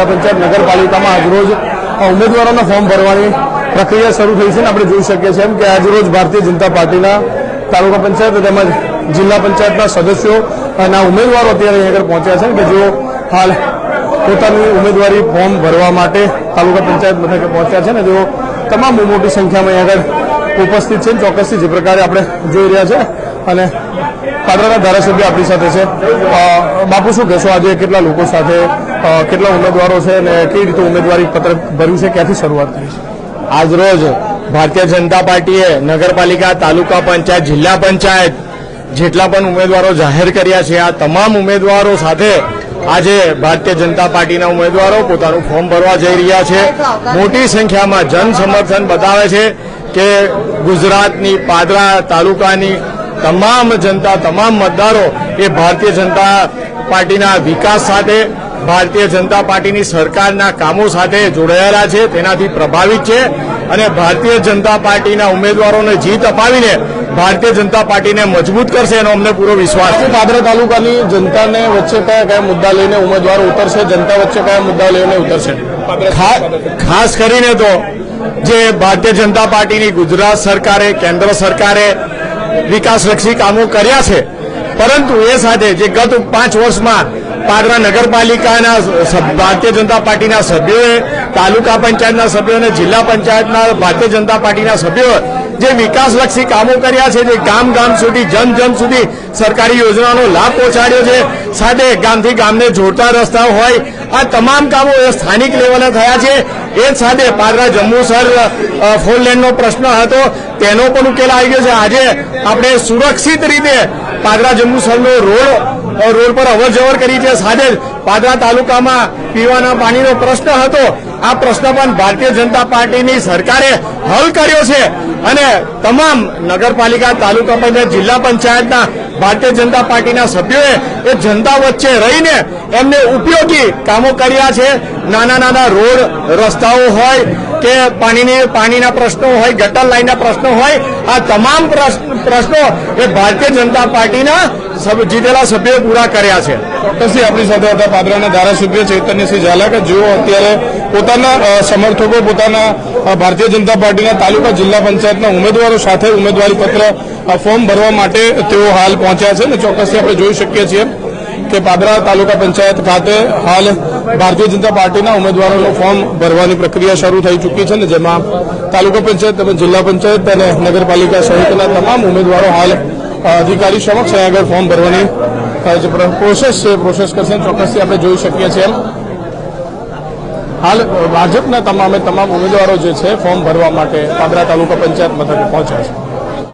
જિલ્લા પંચાયત નગરપાલિકામાં આજરોજ ઉમેદવારોના ફોર્મ ભરવાની પ્રક્રિયા શરૂ થઈ છે. આપણે જોઈ શકીએ છીએ કે આજરોજ ભારતીય જનતા પાર્ટીના તાલુકા પંચાયત તેમજ જિલ્લા પંચાયતના સદસ્યો અને ઉમેદવારો અત્યારે અહીં આગળ પહોંચ્યા છે કે જેઓ હાલ પોતાની ઉમેદવારી ફોર્મ ભરવા માટે તાલુકા પંચાયત મથકે પહોંચ્યા છે ને તેઓ તમામ મોટી સંખ્યામાં અહીં આગળ ઉપસ્થિત છે. ચોક્કસથી જે પ્રકારે આપણે જોઈ રહ્યા છે અને પાદરાના ધારાસભ્ય આપણી સાથે છે. બાપુ, શું કહેશો, આજે કેટલા લોકો સાથે કેટલા ઉમેદવારો છે અને કેવી રીતે ઉમેદવારી પત્ર ભર્યું છે, ક્યાંથી શરૂઆત કરી છે? આજરોજ ભારતીય જનતા પાર્ટીએ નગરપાલિકા, તાલુકા પંચાયત, જિલ્લા પંચાયત જેટલા પણ ઉમેદવારો જાહેર કર્યા છે આ તમામ ઉમેદવારો સાથે આજે ભારતીય જનતા પાર્ટીના ઉમેદવારો પોતાનું ફોર્મ ભરવા જઈ રહ્યા છે. મોટી સંખ્યામાં જન સમર્થન બતાવે છે કે ગુજરાતની પાદરા તાલુકાની તમામ જનતા, તમામ મતદારો એ ભારતીય જનતા પાર્ટીના વિકાસ સાથે, ભારતીય જનતા પાર્ટીની સરકારના કામો સાથે જોડાયેલા છે, તેનાથી પ્રભાવિત છે અને ભારતીય જનતા પાર્ટીના ઉમેદવારોને જીત અપાવીને ભારતીય જનતા પાર્ટીને મજબૂત કરશે એનો અમને પૂરો વિશ્વાસ છે. પાદરા તાલુકાની જનતાને વચ્ચે કયા કયા મુદ્દા લઈને ઉમેદવારો ઉતરશે, જનતા વચ્ચે કયા મુદ્દા લઈને ઉતરશે? ખાસ કરીને તો જે ભારતીય જનતા પાર્ટીની ગુજરાત સરકારે, કેન્દ્ર સરકારે વિકાસલક્ષી કામો કર્યા છે, પરંતુ એ સાથે જે ગત 5 વર્ષમાં પાદરા નગરપાલિકાના ભારતીય જનતા પાર્ટીના સભ્યોએ, તાલુકા પંચાયતના સભ્યો અને જિલ્લા પંચાયતના ભારતીય જનતા પાર્ટીના સભ્યોએ જે વિકાસલક્ષી કામો કર્યા છે, જે ગામ ગામ સુધી, જન સુધી સરકારી યોજનાનો લાભ પહોંચાડ્યો છે, સાથે ગામથી ગામને જોડતા રસ્તાઓ હોય, આ તમામ કામો એ સ્થાનિક લેવલે થયા છે. એ જ સાથે પાદરા જંબુસર 4 લેનનો પ્રશ્ન હતો, તેનો પણ ઉકેલ આવી ગયો છે. આજે આપણે સુરક્ષિત રીતે પાદરા જંબુસરનો રોડ પર અવર જવર કરી છે. સાથે જ પાદરા તાલુકામાં પીવાના પાણીનો પ્રશ્ન હતો, આ પ્રશ્ન પણ ભારતીય જનતા પાર્ટીની સરકારે હલ કર્યો છે અને તમામ નગરપાલિકા, તાલુકા પંચાયત, જિલ્લા પંચાયતના ભારતીય જનતા પાર્ટીના સભ્યોએ એ જનતા વચ્ચે રહીને એમને ઉપયોગી કામો કર્યા છે. નાના રોડ, રસ્તાઓ હોય કે પાણીના પ્રશ્નો હોય, ગટર લાઈનના પ્રશ્નો હોય, આ તમામ પ્રશ્નો એ ભારતીય જનતા પાર્ટીના જીતેલા સભ્યોએ પૂરા કર્યા છે. ચોક્કસથી આપણી સાથે હતા પાદરાના ધારાસભ્ય ચૈતન્યસિંહ ઝાલા કે જેઓ અત્યારે પોતાના સમર્થકો, પોતાના ભારતીય જનતા પાર્ટીના તાલુકા, જિલ્લા પંચાયતના ઉમેદવારો સાથે ઉમેદવારી પત્ર ફોર્મ ભરવા માટે તેઓ હાલ પહોંચ્યા છે. અને ચોક્કસથી આપણે જોઈ શકીએ છીએ કે પાદરા તાલુકા પંચાયત ખાતે હાલ ભારતીય જનતા પાર્ટીના ઉમેદવારોનું ફોર્મ ભરવાની પ્રક્રિયા શરૂ થઈ ચૂકી છે, ને જેમાં તાલુકા પંચાયત તેમજ જિલ્લા પંચાયત અને નગરપાલિકા સહિતના તમામ ઉમેદવારો હાલ અધિકારી સમક્ષ આગળ ફોર્મ ભરવાની જે પ્રોસેસ છે પ્રોસેસ કરશે. ચોક્કસથી આપણે જોઈ શકીએ છીએ હાલ ભાજપના તમામ ઉમેદવારો જે છે ફોર્મ ભરવા માટે પાદરા તાલુકા પંચાયત મથકે પહોંચ્યા છે.